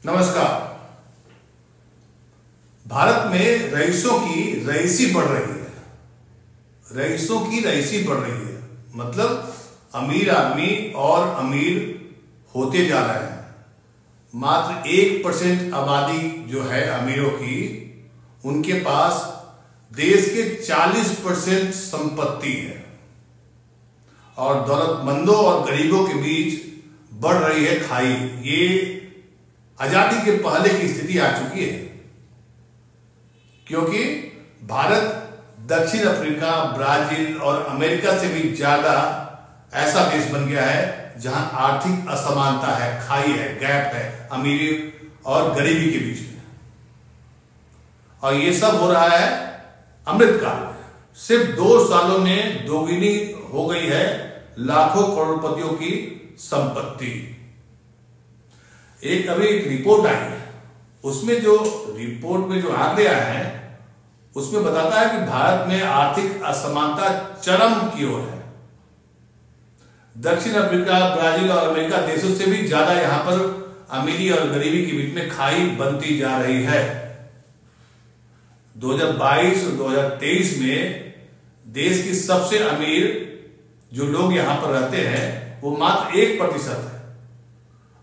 नमस्कार। भारत में रईसों की रईसी बढ़ रही है। रईसों की रईसी बढ़ रही है मतलब अमीर आदमी और अमीर होते जा रहे हैं। मात्र 1% आबादी जो है अमीरों की, उनके पास देश के 40% संपत्ति है और दौलतमंदों और गरीबों के बीच बढ़ रही है खाई। ये आजादी के पहले की स्थिति आ चुकी है, क्योंकि भारत दक्षिण अफ्रीका, ब्राजील और अमेरिका से भी ज्यादा ऐसा देश बन गया है जहां आर्थिक असमानता है, खाई है, गैप है अमीरी और गरीबी के बीच में। और ये सब हो रहा है अमृतकाल में। सिर्फ 2 सालों में दोगुनी हो गई है लाखों करोड़पतियों की संपत्ति। अभी एक रिपोर्ट आई है, उसमें जो रिपोर्ट में जो आंकड़े आए हैं उसमें बताता है कि भारत में आर्थिक असमानता चरम की ओर है। दक्षिण अफ्रीका, ब्राजील और अमेरिका देशों से भी ज्यादा यहां पर अमीरी और गरीबी के बीच में खाई बनती जा रही है। 2022 और 2023 में देश की सबसे अमीर जो लोग यहां पर रहते हैं वो मात्र 1% है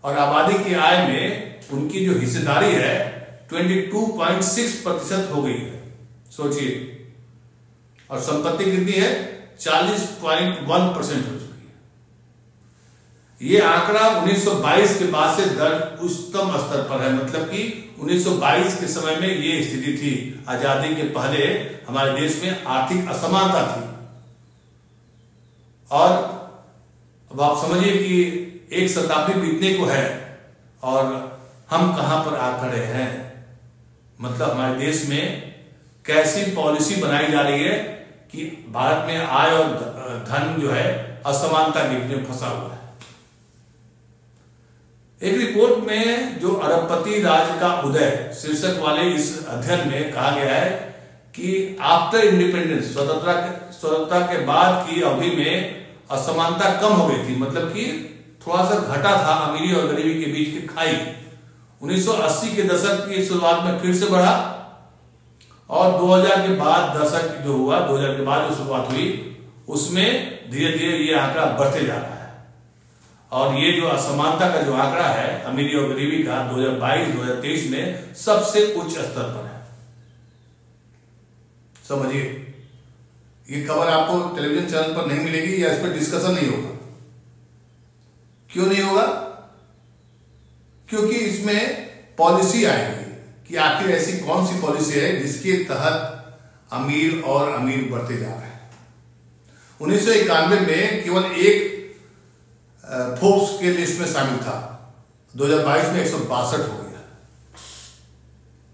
और आबादी की आय में उनकी जो हिस्सेदारी है 22.6% हो गई है। सोचिए। और संपत्ति कितनी है? 40.1% हो चुकी है। ये आंकड़ा 1922 के बाद से दर्ज उच्चतम स्तर पर है। मतलब कि 1922 के समय में ये स्थिति थी। आजादी के पहले हमारे देश में आर्थिक असमानता थी। और अब आप समझिए कि 1 शताब्दी बीतने को है और हम कहां पर आ खड़े हैं। मतलब हमारे देश में कैसी पॉलिसी बनाई जा रही है कि भारत में आय और धन जो है असमानता के बीच में फंसा हुआ है। एक रिपोर्ट में जो अरबपति राज का उदय शीर्षक वाले इस अध्ययन में कहा गया है कि आफ्टर इंडिपेंडेंस, स्वतंत्रता के बाद की अवधि में असमानता कम हो गई थी। मतलब कि थोड़ा सा घटा था अमीरी और गरीबी के बीच की खाई। 1980 के दशक की शुरुआत में फिर से बढ़ा और 2000 के बाद दशक जो हुआ, 2000 के बाद जो शुरुआत हुई उसमें धीरे धीरे ये आंकड़ा बढ़ते जा रहा है। और ये जो असमानता का जो आंकड़ा है अमीरी और गरीबी का 2022-2023 में सबसे उच्च स्तर पर है। समझिए, ये खबर आपको टेलीविजन चैनल पर नहीं मिलेगी या इस पर डिस्कशन नहीं होगा। क्यों नहीं होगा? क्योंकि इसमें पॉलिसी आएगी कि आखिर ऐसी कौन सी पॉलिसी है जिसके तहत अमीर और अमीर बढ़ते जा रहे हैं। 1991 में केवल एक फोर्ब्स के लिस्ट में शामिल था। 2022 में 162 हो गया।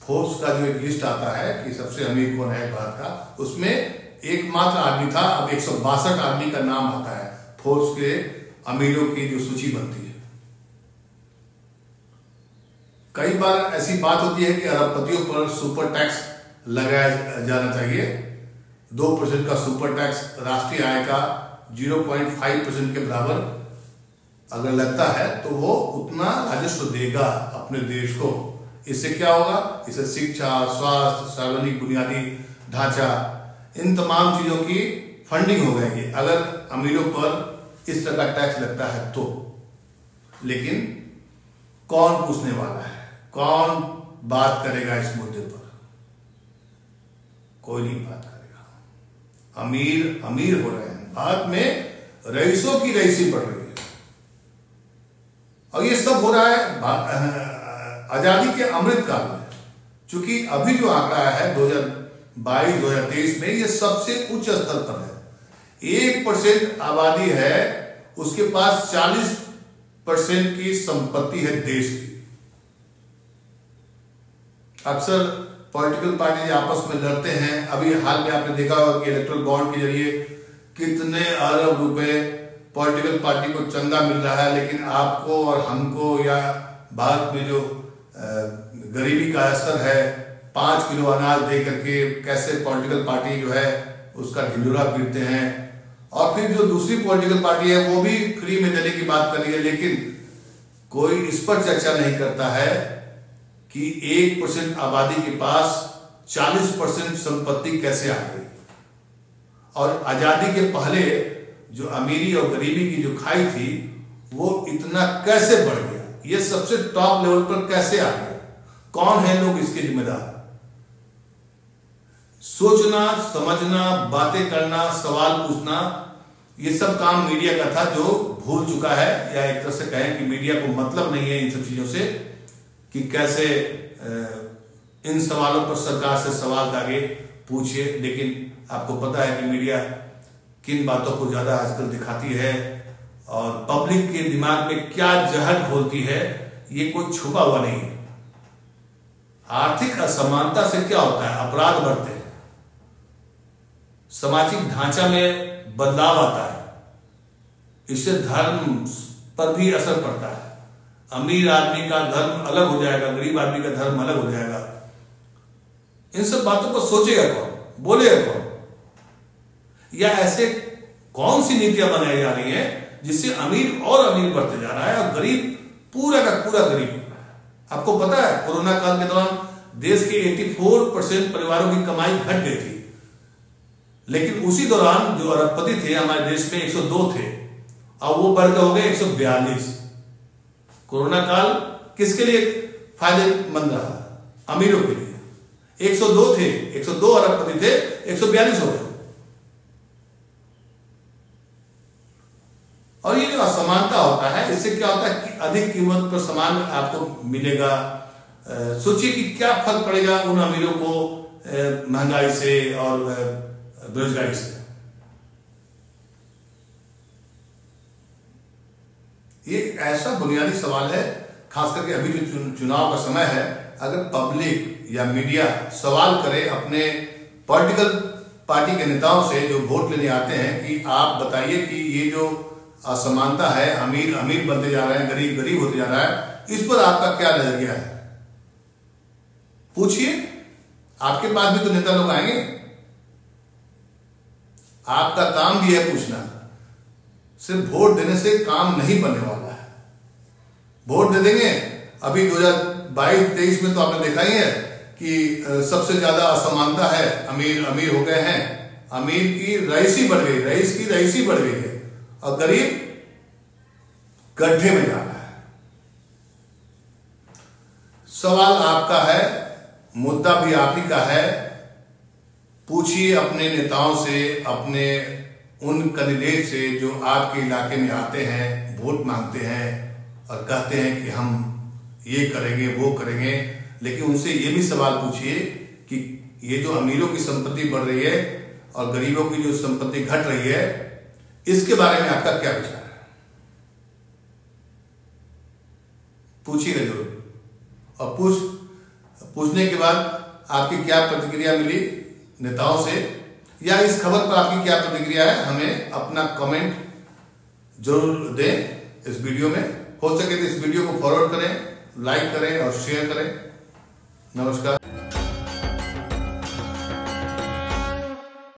फोर्ब्स का जो एक लिस्ट आता है कि सबसे अमीर कौन है भारत का, उसमें एकमात्र आदमी था। अब 162 आदमी का नाम आता है फोर्ब्स के अमीरों की जो सूची बनती है। कई बार ऐसी बात होती है कि अरबपतियों पर सुपर टैक्स लगाया जाना चाहिए। 2% का सुपर टैक्स राष्ट्रीय आय का 0.5% के बराबर अगर लगता है तो वो उतना राजस्व देगा अपने देश को। इससे क्या होगा? इससे शिक्षा, स्वास्थ्य, सार्वजनिक बुनियादी ढांचा, इन तमाम चीजों की फंडिंग हो जाएगी अगर अमीरों पर इस तरह का टैक्स लगता है तो। लेकिन कौन पूछने वाला है? कौन बात करेगा इस मुद्दे पर? कोई नहीं बात करेगा। अमीर अमीर हो रहे हैं। भारत में रईसों की रईसी बढ़ रही है और ये सब हो रहा है आजादी के अमृतकाल में। चूंकि अभी जो आंकड़ा है 2022-2023 में ये सबसे उच्च स्तर पर है। 1% आबादी है, उसके पास 40% की संपत्ति है देश की। अक्सर पॉलिटिकल पार्टी आपस में लड़ते हैं। अभी हाल में आपने देखा होगा कि इलेक्ट्रल बॉन्ड के जरिए कितने अरब रुपए पॉलिटिकल पार्टी को चंदा मिल रहा है, लेकिन आपको और हमको या भारत में जो गरीबी का असर है 5 किलो अनाज दे करके कैसे पॉलिटिकल पार्टी जो है उसका ढिंढोरा पीटते हैं। और फिर जो दूसरी पॉलिटिकल पार्टी है वो भी फ्री में देने की बात कर रही है, लेकिन कोई इस पर चर्चा नहीं करता है कि 1% आबादी के पास 40% संपत्ति कैसे आ गई, और आजादी के पहले जो अमीरी और गरीबी की जो खाई थी वो इतना कैसे बढ़ गया, ये सबसे टॉप लेवल पर कैसे आ गया, कौन है लोग इसके जिम्मेदार। सोचना, समझना, बातें करना, सवाल पूछना, ये सब काम मीडिया का था जो भूल चुका है, या एक तरह से कहें कि मीडिया को मतलब नहीं है इन सब चीजों से कि कैसे इन सवालों पर सरकार से सवाल आगे पूछिए। लेकिन आपको पता है कि मीडिया किन बातों को ज्यादा आजकल दिखाती है और पब्लिक के दिमाग में क्या जहर घोलती है, ये कोई छुपा हुआ नहीं है। आर्थिक असमानता से क्या होता है, अपराध बढ़ते हैं, सामाजिक ढांचा में बदलाव आता है, इससे धर्म पर भी असर पड़ता है। अमीर आदमी का धर्म अलग हो जाएगा, गरीब आदमी का धर्म अलग हो जाएगा। इन सब बातों को सोचेगा कौन, बोलेगा कौन, या ऐसे कौन सी नीतियां बनाई जा रही हैं जिससे अमीर और अमीर बढ़ते जा रहा है और गरीब पूरा का पूरा गरीब हो रहा है। आपको पता है कोरोना काल के दौरान देश के 84% परिवारों की कमाई घट गई थी, लेकिन उसी दौरान जो अरबपति थे हमारे देश में 102 थे, अब वो बढ़कर हो गए 142। कोरोना काल किसके लिए फायदेमंद रहा, अमीरों के लिए। 102 थे, 102 अरबपति थे, 142 हो गए। और ये जो असमानता होता है, इससे क्या होता है कि अधिक कीमत पर सामान आपको मिलेगा। सोचिए कि क्या फर्क पड़ेगा उन अमीरों को महंगाई से और बेरोजगारी से। ये ऐसा बुनियादी सवाल है, खास करके अभी जो चुनाव का समय है, अगर पब्लिक या मीडिया सवाल करे अपने पॉलिटिकल पार्टी के नेताओं से जो वोट लेने आते हैं कि आप बताइए कि ये जो असमानता है, अमीर अमीर बनते जा रहे हैं, गरीब गरीब होते जा रहा है, इस पर आपका क्या नजरिया है, पूछिए। आपके पास भी तो नेता लोग आएंगे, आपका काम भी है पूछना। सिर्फ वोट देने से काम नहीं बनने वाला है। वोट दे देंगे, अभी 2022-23 में तो आपने देखा ही है कि सबसे ज्यादा असमानता है, अमीर अमीर हो गए हैं, अमीर की रईसी बढ़ गई, रईस की रईसी बढ़ गई है, और गरीब गड्ढे में जा रहा है। सवाल आपका है, मुद्दा भी आप ही का है। पूछिए अपने नेताओं से, अपने उन कैंडिडेट से जो आपके इलाके में आते हैं, वोट मांगते हैं और कहते हैं कि हम ये करेंगे वो करेंगे, लेकिन उनसे ये भी सवाल पूछिए कि ये जो अमीरों की संपत्ति बढ़ रही है और गरीबों की जो संपत्ति घट रही है, इसके बारे में आपका क्या विचार है, पूछिएगा जरूर। और पूछने के बाद आपकी क्या प्रतिक्रिया मिली नेताओं से, या इस खबर पर आपकी क्या प्रतिक्रिया है, हमें अपना कमेंट जरूर दें इस वीडियो में। हो सके तो इस वीडियो को फॉरवर्ड करें, लाइक करें और शेयर करें। नमस्कार।